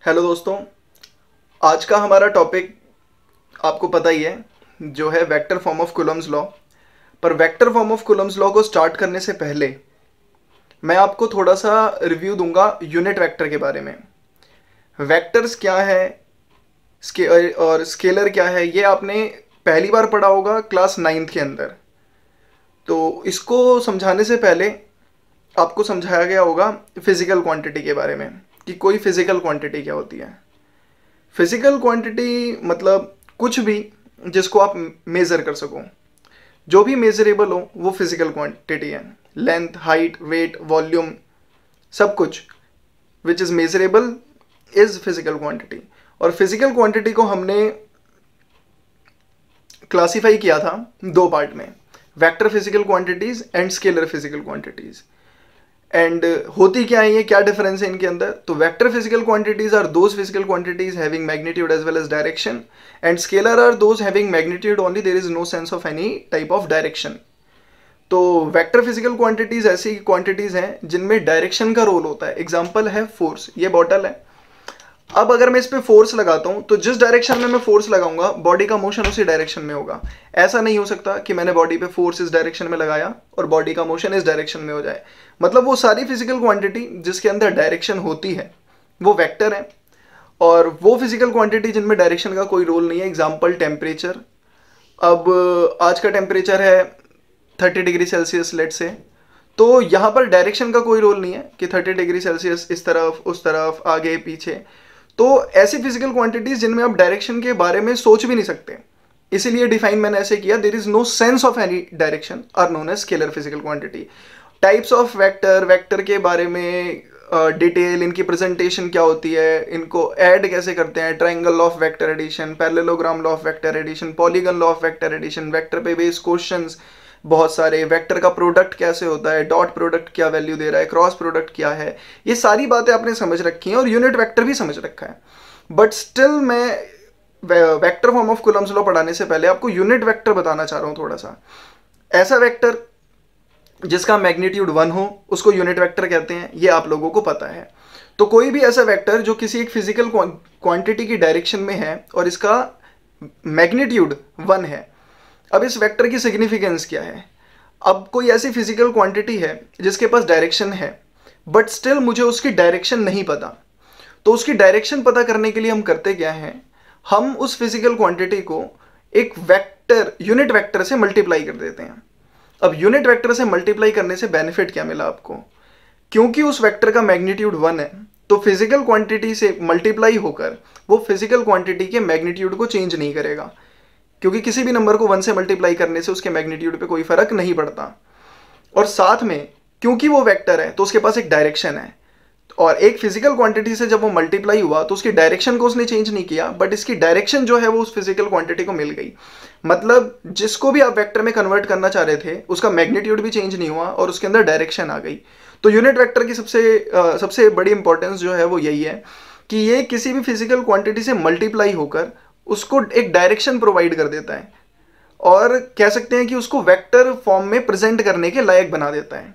Hello दोस्तों, आज का हमारा टॉपिक आपको पता ही है जो है vector form of Coulomb's law. पर vector form of Coulomb's law को स्टार्ट करने से पहले मैं आपको थोड़ा सा रिव्यू दूंगा यूनिट वेक्टर के बारे में। वेक्टर्स क्या है और स्केलर क्या है, ये आपने पहली बार पढ़ा होगा क्लास 9th के अंदर। तो इसको समझाने से पहले आपको समझाया गया होगा फिजिकल क्वांटिटी के बारे में कि कोई फिजिकल क्वांटिटी क्या होती है। फिजिकल क्वांटिटी मतलब कुछ भी जिसको आप मेज़र कर सको, जो भी मेजरेबल हो वो फिजिकल क्वांटिटी है। लेंथ, हाइट, वेट, वॉल्यूम, सब कुछ which is measurable is physical quantity. और फिजिकल क्वांटिटी को हमने क्लासीफाई किया था दो पार्ट में, vector physical quantities and scalar physical quantities. And होती क्या है, ये क्या डिफरेंस है इनके अंदर। तो vector physical quantities are those physical quantities having magnitude as well as direction, and scalar are those having magnitude only, there is no sense of any type of direction. तो वेक्टर फिजिकल क्वांटिटीज ऐसी quantities हैं जिनमें direction का role होता है। Example है force, ये bottle है। अब अगर मैं इस पे फोर्स लगाता हूं तो जिस डायरेक्शन में मैं फोर्स लगाऊंगा बॉडी का मोशन उसी डायरेक्शन में होगा। ऐसा नहीं हो सकता कि मैंने बॉडी पे फोर्स इस डायरेक्शन में लगाया और बॉडी का मोशन इस डायरेक्शन में हो जाए। मतलब वो सारी फिजिकल क्वांटिटी जिसके अंदर डायरेक्शन होती है वो वेक्टर है, और वो फिजिकल क्वांटिटी जिनमें डायरेक्शन का कोई रोल नहीं है। Example temperature. अब आज का टेम्परेचर है 30 डिग्री सेल्सियस लेट से, तो यहाँ पर डायरेक्शन का कोई रोल नहीं है कि 30 डिग्री सेल्सियस इस तरफ उस तरफ आगे पीछे। तो ऐसी फिजिकल क्वांटिटीज जिनमें आप डायरेक्शन के बारे में सोच भी नहीं सकते, इसीलिए डिफाइन मैंने ऐसे किया, there is no sense of any direction are known as scalar physical quantity. Types of vector, vector के बारे में डिटेल, इनकी प्रेजेंटेशन क्या होती है, इनको ऐड कैसे करते हैं, triangle law of vector addition, parallelogram law of vector addition, polygon law of vector addition, vector पे बेस्ड क्वेश्चंस बहुत सारे, वेक्टर का प्रोडक्ट कैसे होता है, डॉट प्रोडक्ट क्या वैल्यू दे रहा है, क्रॉस प्रोडक्ट क्या है, ये सारी बातें आपने समझ रखी हैं और यूनिट वेक्टर भी समझ रखा है। बट स्टिल मैं vector form of Coulomb's law पढ़ाने से पहले आपको यूनिट वेक्टर बताना चाह रहा हूं थोड़ा सा। ऐसा वेक्टर जिसका मैग्नीट्यूड 1 हो उसको यूनिट वेक्टर कहते हैं, ये आप लोगों को पता है। तो कोई भी ऐसा वेक्टर जो किसी एक फिजिकल क्वांटिटी की डायरेक्शन में है और इसका मैग्नीट्यूड 1 है। अब इस वेक्टर की सिग्निफिकेंस क्या है। अब कोई ऐसी फिजिकल क्वांटिटी है जिसके पास डायरेक्शन है बट स्टिल मुझे उसकी डायरेक्शन नहीं पता, तो उसकी डायरेक्शन पता करने के लिए हम करते क्या हैं, हम उस फिजिकल क्वांटिटी को एक वेक्टर, यूनिट वेक्टर से मल्टीप्लाई कर देते हैं। अब यूनिट वेक्टर से मल्टीप्लाई करने से बेनिफिट क्या मिला आपको, क्योंकि उस वेक्टर का मैग्नीट्यूड 1 है तो फिजिकल क्वांटिटी से मल्टीप्लाई होकर वो फिजिकल क्वांटिटी के मैग्नीट्यूड को चेंज नहीं करेगा, क्योंकि किसी भी नंबर को 1 से मल्टीप्लाई करने से उसके मैग्नीट्यूड पे कोई फर्क नहीं पड़ता। और साथ में क्योंकि वो वेक्टर है तो उसके पास एक डायरेक्शन है, और एक फिजिकल क्वांटिटी से जब वो मल्टीप्लाई हुआ तो उसकी डायरेक्शन को उसने चेंज नहीं किया, बट इसकी डायरेक्शन जो है वो उस फिजिकल क्वांटिटी को मिल गई। मतलब जिसको भी आप वेक्टर में कन्वर्ट करना चाह रहे थे उसका मैग्नीट्यूड भी चेंज नहीं हुआ और उसके अंदर डायरेक्शन आ गई। तो यूनिट वेक्टर की सबसे बड़ी इंपॉर्टेंस जो है वो यही है कि ये किसी भी फिजिकल क्वांटिटी से मल्टीप्लाई होकर उसको एक डायरेक्शन प्रोवाइड कर देता है, और कह सकते हैं कि उसको वेक्टर फॉर्म में प्रेजेंट करने के लायक बना देता है।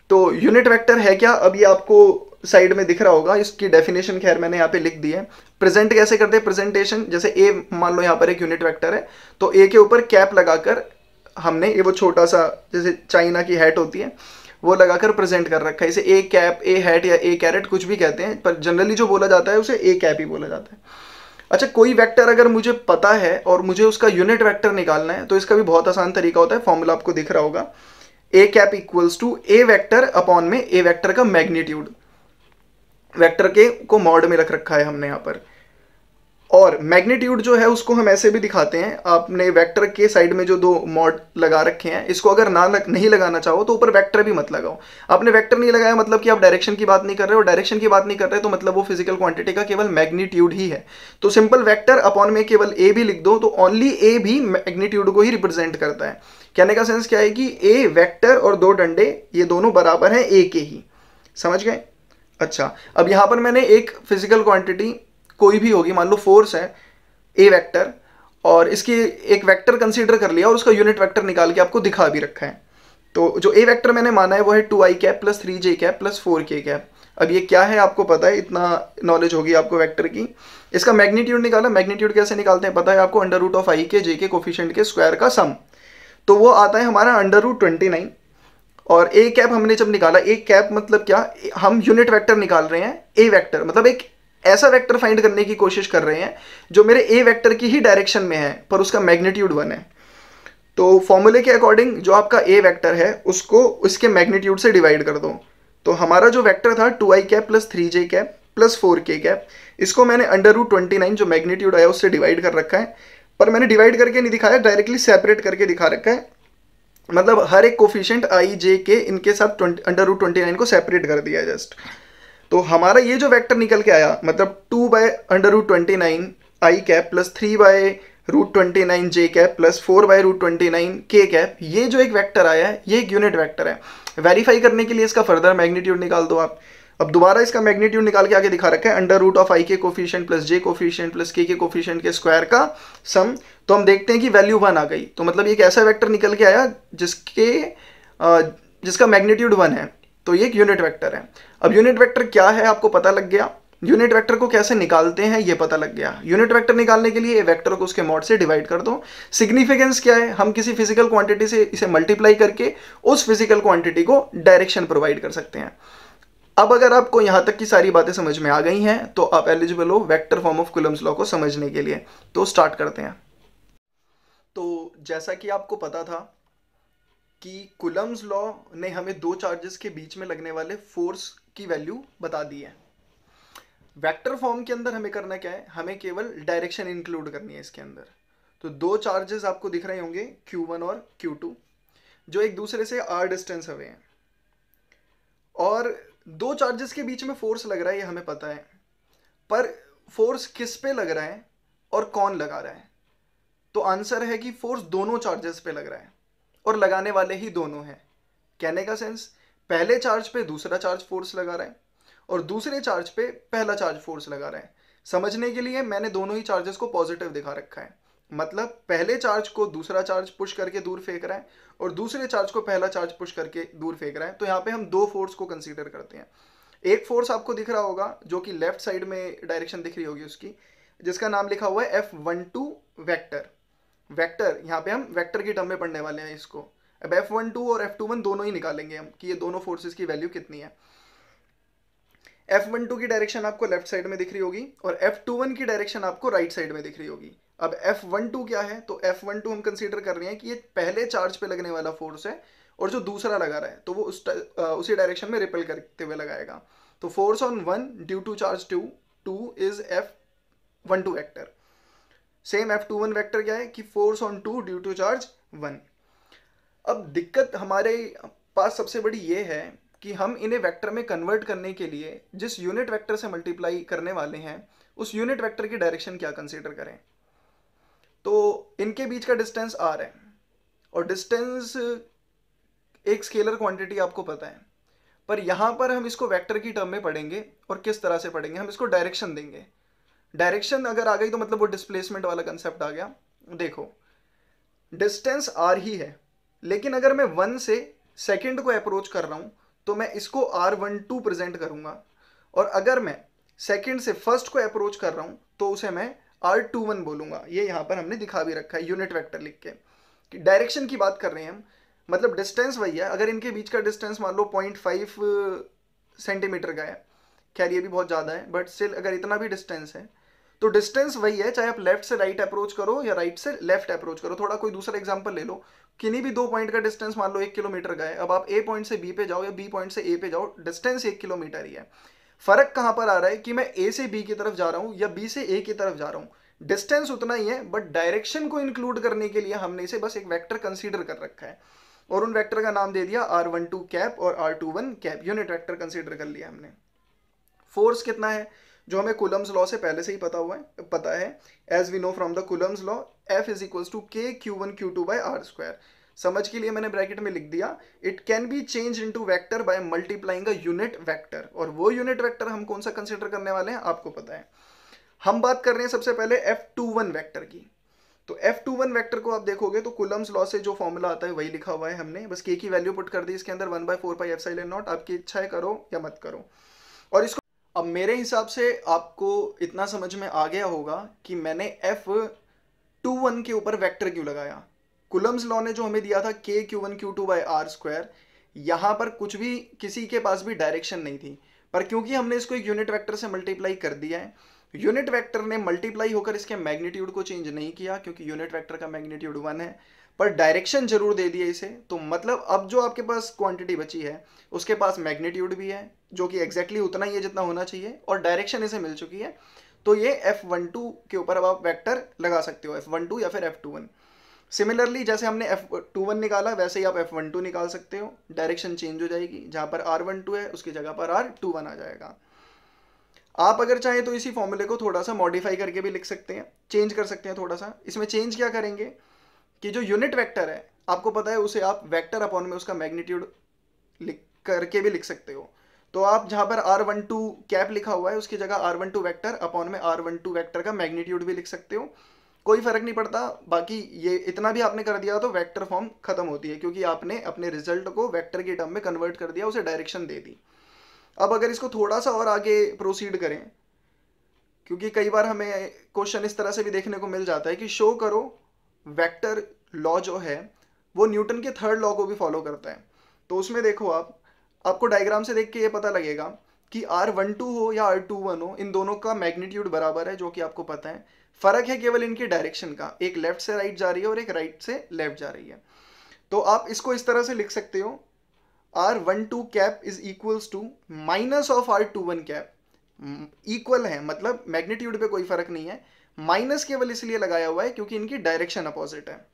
तो यूनिट वेक्टर है क्या, अब ये आपको साइड में दिख रहा होगा, इसकी डेफिनेशन खैर मैंने यहाँ पे लिख दी है। प्रेजेंट कैसे करते हैं, प्रेजेंटेशन जैसे ए मान लो यहाँ पर एक यूनिट वेक्टर है, तो ए के ऊपर कैप लगाकर हमने ये वो छोटा सा जैसे चाइना की हैट होती है वो लगाकर प्रेजेंट कर रखा है। इसे ए कैप, ए हैट या ए कैरेट कुछ भी कहते हैं, पर जनरली जो बोला जाता है उसे ए कैप ही बोला जाता है। अच्छा, कोई वेक्टर अगर मुझे पता है और मुझे उसका यूनिट वेक्टर निकालना है तो इसका भी बहुत आसान तरीका होता है। फॉर्मूला आपको दिख रहा होगा, A cap equals to A vector upon में ए वेक्टर का मैग्नीट्यूड। वेक्टर के को मॉड में रख रखा है हमने यहाँ पर, और मैग्नीट्यूड जो है उसको हम ऐसे भी दिखाते हैं। आपने वेक्टर के साइड में जो दो मॉड लगा रखे हैं, इसको अगर नहीं लगाना चाहो तो ऊपर वेक्टर भी मत लगाओ। आपने वेक्टर नहीं लगाया मतलब कि आप डायरेक्शन की बात नहीं कर रहे हो, डायरेक्शन की बात नहीं कर रहे तो मतलब वो फिजिकल क्वांटिटी का केवल मैग्नीट्यूड ही है। तो सिंपल वेक्टर अपॉन में केवल ए भी लिख दो तो ओनली ए भी मैग्नीट्यूड को ही रिप्रेजेंट करता है। कहने का सेंस क्या है कि ए वेक्टर और दो डंडे ये दोनों बराबर हैं ए के ही, समझ गए। अच्छा, अब यहां पर मैंने एक फिजिकल क्वांटिटी कोई भी होगी, मान लो फोर्स है ए वेक्टर, और इसकी एक वेक्टर कंसीडर कर लिया और उसका यूनिट वेक्टर निकाल के आपको दिखा भी रखा है। तो जो ए वेक्टर मैंने माना है वो है 2i cap plus 3j cap plus 4k cap. अब ये क्या है आपको पता है, इतना नॉलेज होगी आपको वेक्टर की। इसका मैग्नीट्यूड निकाला, मैग्नीट्यूड कैसे निकालते हैं पता है आपको, अंडर रूट ऑफ आई के जे के कोफिशिएंट के स्क्वायर का सम, तो वो आता है हमारा अंडर रूट 29। और ए कैप हमने जब निकाला, ए कैप मतलब क्या, हम यूनिट वेक्टर निकाल रहे हैं, ए वेक्टर मतलब एक ऐसा वेक्टर फाइंड करने की कोशिश कर रहे हैं जो मेरे ए वेक्टर की ही डायरेक्शन में है पर उसका मैग्नीट्यूड 1 है। तो फॉर्मूले के अकॉर्डिंग जो आपका ए वेक्टर है उसको उसके मैग्नीट्यूड से डिवाइड कर दो। तो हमारा जो वेक्टर था 2i cap plus 3j cap plus 4k cap, इसको मैंने अंडर रूट 29 जो मैग्नीट्यूड आया उससे डिवाइड कर रखा है। पर मैंने डिवाइड करके नहीं दिखाया, डायरेक्टली सेपरेट करके दिखा रखा है। मतलब हर एक कोफिशिएंट आई जे के इनके साथ अंडर रूट 29 को सेपरेट कर दिया है जस्ट। तो हमारा ये जो वेक्टर निकल के आया मतलब 2 by under root 29 i cap plus 3 by root 29 j cap plus 4 by root 29 k cap, ये जो एक वेक्टर आया है ये एक यूनिट वेक्टर है। वेरीफाई करने के लिए इसका फर्दर मैग्नीट्यूड निकाल दो आप। अब दोबारा इसका मैग्नीट्यूड निकाल के आगे दिखा रखा है अंडर रूट ऑफ आई के कोफिशिएंट प्लस जे कोफिशिएंट प्लस के कोफिशिएंट के स्क्वायर का सम। तो हम देखते हैं कि वैल्यू 1 आ गई। तो मतलब ये एक ऐसा वेक्टर निकल के आया जिसका मैग्नीट्यूड 1 है, तो ये एक यूनिट वेक्टर है। अब यूनिट वेक्टर क्या है आपको पता लग गया, यूनिट वेक्टर को कैसे निकालते हैं ये पता लग गया। यूनिट वेक्टर निकालने के लिए वेक्टर को उसके मॉड से डिवाइड कर दो। सिग्निफिकेंस क्या है, हम किसी फिजिकल क्वांटिटी से इसे मल्टीप्लाई करके उस फिजिकल क्वांटिटी को डायरेक्शन प्रोवाइड कर सकते हैं। अब अगर आपको यहां तक की सारी बातें समझ में आ गई हैं तो आप एलिजिबल हो vector form of Coulomb's law को समझने के लिए। तो स्टार्ट करते हैं। तो जैसा कि आपको पता था कि कूलम्स लॉ ने हमें दो चार्जेस के बीच में लगने वाले फोर्स की वैल्यू बता दी है। वेक्टर फॉर्म के अंदर हमें करना क्या है, हमें केवल डायरेक्शन इंक्लूड करनी है इसके अंदर। तो दो चार्जेस आपको दिख रहे होंगे Q1 और Q2 जो एक दूसरे से r डिस्टेंस अवे हैं, और दो चार्जेस के बीच में फोर्स लग रहा है ये हमें पता है, पर फोर्स किस पे लग रहा है और कौन लगा रहा है। तो आंसर है कि फोर्स दोनों चार्जेस पे लग रहा है और लगाने वाले ही दोनों हैं। कहने का सेंस, पहले चार्ज पे दूसरा चार्ज फोर्स लगा रहा है और दूसरे चार्ज पे पहला चार्ज फोर्स लगा रहा है। समझने के लिए मैंने दोनों ही चार्जेस को पॉजिटिव दिखा रखा है, मतलब पहले चार्ज को दूसरा चार्ज पुश करके दूर फेंक रहा है और दूसरे चार्ज को पहला चार्ज पुश करके दूर फेंक रहा है। तो यहाँ पे हम दो फोर्स को कंसीडर करते हैं। एक फोर्स आपको दिख रहा होगा जो कि लेफ्ट साइड में डायरेक्शन दिख रही होगी उसकी, जिसका नाम लिखा हुआ है F12 वेक्टर। वेक्टर यहाँ पे हम वेक्टर की टर्म में पढ़ने वाले हैं इसको। अब F12 और F21 दोनों ही निकालेंगे हम कि ये दोनों फोर्सेस की वैल्यू कितनी है। F12 की डायरेक्शन आपको लेफ्ट साइड में दिख रही होगी और F21 की डायरेक्शन आपको राइट साइड में दिख रही होगी। अब F12 क्या है, तो F12 हम कंसीडर कर रहे हैं कि ये पहले चार्ज पे लगने वाला फोर्स है और जो दूसरा लगा रहा है तो वो उसी डायरेक्शन में रिपेल करते हुए लगाएगा। तो force on 1 due to charge 2 is F12 vector. Same F21 vector क्या है कि force on 2 due to charge 1। अब दिक्कत हमारे पास सबसे बड़ी ये है कि हम इन्हें वेक्टर में कन्वर्ट करने के लिए जिस यूनिट वेक्टर से मल्टीप्लाई करने वाले हैं उस यूनिट वेक्टर की डायरेक्शन क्या कंसीडर करें। तो इनके बीच का डिस्टेंस r है और डिस्टेंस एक स्केलर क्वांटिटी आपको पता है, पर यहां पर हम इसको वेक्टर की टर्म में पढ़ेंगे और किस तरह से पढ़ेंगे, हम इसको डायरेक्शन देंगे। डायरेक्शन अगर आ गई तो मतलब वो डिस्प्लेसमेंट वाला कंसेप्ट आ गया। देखो डिस्टेंस r ही है, लेकिन अगर मैं 1 से सेकंड को अप्रोच कर रहा हूं तो मैं इसको R12 प्रेजेंट करूंगा, और अगर मैं सेकंड से फर्स्ट को अप्रोच कर रहा हूं तो उसे मैं R21 बोलूंगा। ये यहां पर हमने दिखा भी रखा है यूनिट वेक्टर लिख के कि डायरेक्शन की बात कर रहे हैं हम, मतलब डिस्टेंस वही है। अगर इनके बीच का डिस्टेंस मान लो 0.5 सेंटीमीटर का है, खैर ये भी बहुत ज़्यादा है बट स्टिल अगर इतना भी डिस्टेंस है तो डिस्टेंस वही है, चाहे आप लेफ्ट से राइट अप्रोच करो या राइट से लेफ्ट अप्रोच करो। थोड़ा कोई दूसरा एग्जांपल ले लो, किन्हीं भी दो पॉइंट का डिस्टेंस मान लो 1 किलोमीटर का है, अब आप ए पॉइंट से बी पे जाओ या बी पॉइंट से ए पे जाओ, डिस्टेंस 1 किलोमीटर ही है। फर्क कहाँ पर आ रहा है कि मैं ए से बी की तरफ जा रहा हूँ या बी से ए की तरफ जा रहा हूँ, डिस्टेंस उतना ही है बट डायरेक्शन को इंक्लूड करने के लिए हमने इसे बस एक वेक्टर कंसीडर कर रखा है और उन वेक्टर का नाम दे दिया R12 कैप और R21 cap, unit vector consider कर लिया हमने। फोर्स कितना है जो हमें कूलम्स लॉ से पहले से ही पता है as we know from the Coulomb's law, F is equals to K Q1 Q2 by R square. समझ के लिए मैंने ब्रैकेट में लिख दिया it can be change into vector by multiplying a unit vector, और वो यूनिट वेक्टर हम कौन सा कंसीडर करने वाले हैं आपको पता है। हम बात कर रहे हैं सबसे पहले F21 वेक्टर की। तो F21 वेक्टर को आप देखोगे तो कूलम्स लॉ से जो फॉर्मूला आता है वही लिखा हुआ है हमने, बस K की वैल्यू पुट कर दी इसके अंदर 1/4 पाई एप्सिलॉन नॉट। आपकी इच्छा है करो या मत करो। और इसको अब मेरे हिसाब से आपको इतना समझ में आ गया होगा कि मैंने F21 के ऊपर वेक्टर क्यों लगाया। कुलम्स लॉ ने जो हमें दिया था KQ1Q2/R², यहाँ पर कुछ भी किसी के पास भी डायरेक्शन नहीं थी, पर क्योंकि हमने इसको एक यूनिट वेक्टर से मल्टीप्लाई कर दिया है, यूनिट वेक्टर ने मल्टीप्लाई होकर इसके मैग्नीट्यूड को चेंज नहीं किया क्योंकि यूनिट वेक्टर का मैग्नीट्यूड 1 है, पर डायरेक्शन जरूर दे दिया इसे। तो मतलब अब जो आपके पास क्वांटिटी बची है उसके पास मैग्नीट्यूड भी है जो कि एग्जैक्टली उतना ही है जितना होना चाहिए, और डायरेक्शन इसे मिल चुकी है। तो ये F12 के ऊपर अब आप वेक्टर लगा सकते हो, F12 या फिर F21। सिमिलरली जैसे हमने F21 निकाला वैसे ही आप F12 निकाल सकते हो, डायरेक्शन चेंज हो जाएगी, जहां पर R12 है उसकी जगह पर R21 आ जाएगा। आप अगर चाहें तो इसी फॉर्मूले को थोड़ा सा मॉडिफाई करके भी लिख सकते हैं, चेंज कर सकते हैं थोड़ा सा। इसमें चेंज क्या करेंगे कि जो यूनिट वेक्टर है आपको पता है उसे आप वेक्टर अपॉन में उसका मैग्नीट्यूड लिख करके भी लिख सकते हो। तो आप जहां पर R12 कैप लिखा हुआ है उसकी जगह R12 वेक्टर अपॉन में R12 वेक्टर का मैग्नीट्यूड भी लिख सकते हो, कोई फर्क नहीं पड़ता। बाकी ये इतना भी आपने कर दिया तो वेक्टर फॉर्म खत्म होती है क्योंकि आपने अपने रिजल्ट को वेक्टर के टर्म में कन्वर्ट कर दिया, उसे डायरेक्शन दे दी। अब अगर इसको थोड़ा सा और आगे प्रोसीड करें, क्योंकि कई बार हमें क्वेश्चन इस तरह से भी देखने को मिल जाता है कि शो करो वेक्टर लॉ जो है वो न्यूटन के थर्ड लॉ को भी फॉलो करता है। तो उसमें देखो आपको डायग्राम से देख के ये पता लगेगा कि R12 हो या R21 हो, इन दोनों का मैग्नीट्यूड बराबर है, जो कि आपको पता है। फर्क है केवल इनकी डायरेक्शन का, एक लेफ्ट से राइट जा रही है और एक राइट से लेफ्ट जा रही है। तो आप इसको इस तरह से लिख सकते हो, R12 cap is equals to minus of R21 cap. Equal है मतलब मैग्नीट्यूड पे कोई फर्क नहीं है, माइनस केवल इसलिए लगाया हुआ है क्योंकि इनकी डायरेक्शन अपोजिट है।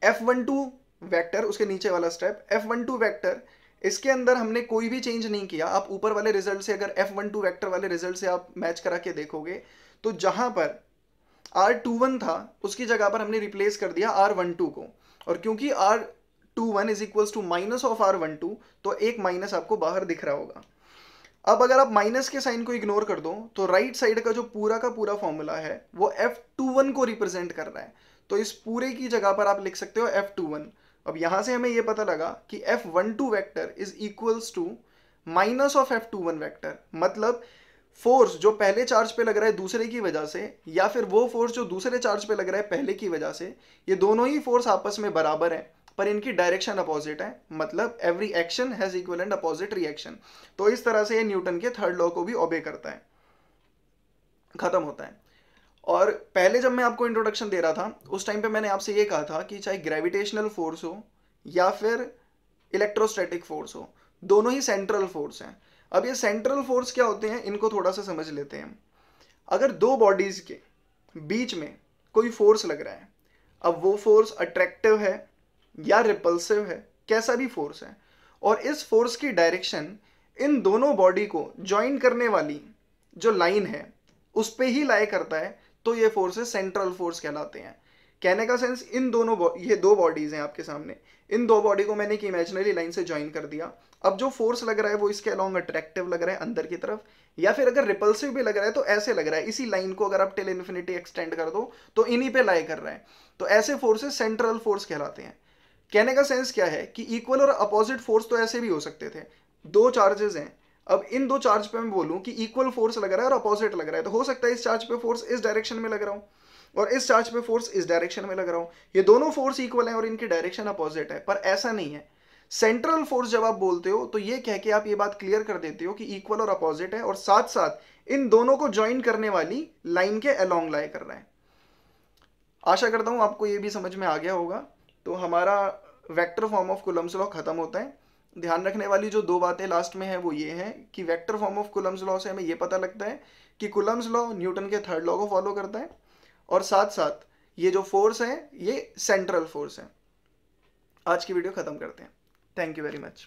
F12 वेक्टर, उसके नीचे वाला स्टेप F12 वेक्टर, इसके अंदर हमने कोई भी चेंज नहीं किया। आप ऊपर वाले रिजल्ट से अगर F12 वेक्टर वाले रिजल्ट से आप मैच करा के देखोगे तो जहां पर R21 था उसकी जगह पर हमने रिप्लेस कर दिया R12 को, और क्योंकि R21 is equals to minus of R12 तो एक माइनस आपको बाहर दिख रहा होगा। अब अगर आप माइनस के साइन को इग्नोर कर दो तो राइट साइड का जो पूरा का पूरा फॉर्मूला है वो F21 को रिप्रेजेंट कर रहा है, तो इस पूरे की जगह पर आप लिख सकते हो F21। अब यहां से हमें यह पता लगा कि F12 vector is equals to minus of F21 vector, मतलब फोर्स जो पहले चार्ज पे लग रहा है दूसरे की वजह से, या फिर वो फोर्स जो दूसरे चार्ज पे लग रहा है पहले की वजह से, ये दोनों ही फोर्स आपस में बराबर है पर इनकी डायरेक्शन अपोजिट है, मतलब every action has equal and opposite reaction. तो इस तरह से ये न्यूटन के थर्ड लॉ को भी ओबे करता है, खत्म होता है। और पहले जब मैं आपको इंट्रोडक्शन दे रहा था उस टाइम पे मैंने आपसे ये कहा था कि चाहे ग्रेविटेशनल फोर्स हो या फिर इलेक्ट्रोस्टैटिक फोर्स हो, दोनों ही सेंट्रल फोर्स हैं। अब ये सेंट्रल फोर्स क्या होते हैं इनको थोड़ा सा समझ लेते हैं। अगर दो बॉडीज के बीच में कोई फोर्स लग रहा है, अब वो फोर्स अट्रैक्टिव है या रिपल्सिव है, कैसा भी फोर्स है, और इस फोर्स की डायरेक्शन इन दोनों बॉडी को ज्वाइन करने वाली जो लाइन है उस पे ही लाई करता है, तो ये फोर्सेस सेंट्रल फोर्स कहलाते हैं। कहने का सेंस, इन दोनों ये दो बॉडीज हैं आपके सामने, इन दो बॉडी को मैंने एक इमेजिनरी लाइन से ज्वाइन कर दिया। अब जो फोर्स लग रहा है वो इसके अलोंग अट्रैक्टिव लग रहा है अंदर की तरफ, या फिर अगर रिपल्सिव भी लग रहा है तो ऐसे लग रहा है, इसी लाइन को अगर आप टिल इन्फिनिटी एक्सटेंड कर दो तो इन्हीं पे लाई कर रहा है, तो ऐसे फोर्सेस सेंट्रल फोर्स कहलाते हैं। कहने का सेंस क्या है कि इक्वल और अपोजिट फोर्स तो ऐसे भी हो सकते थे, दो चार्जेस हैं, अब इन दो चार्ज पे मैं बोलूं कि इक्वल फोर्स लग रहा है और अपोजिट लग रहा है, तो हो सकता है इस चार्ज पे फोर्स इस डायरेक्शन में लग रहा हूं और इस चार्ज पे फोर्स इस डायरेक्शन में लग रहा हूं, ये दोनों फोर्स इक्वल हैं और इनकी डायरेक्शन अपोजिट है, पर ऐसा नहीं है। सेंट्रल फोर्स जब आप बोलते हो तो ये कह के आप ये बात क्लियर कर देते हो कि इक्वल और अपोजिट है और साथ साथ इन दोनों को ज्वाइन करने वाली लाइन के अलोंग लाई कर रहा है। आशा करता हूं आपको ये भी समझ में आ गया होगा। तो हमारा vector form of Coulomb's law खत्म होता है। ध्यान रखने वाली जो दो बातें लास्ट में है वो ये है कि vector form of Coulomb's law से हमें ये पता लगता है कि कूलम्स लॉ न्यूटन के थर्ड लॉ को फॉलो करता है, और साथ साथ ये जो फोर्स है ये सेंट्रल फोर्स है। आज की वीडियो खत्म करते हैं। Thank you very much.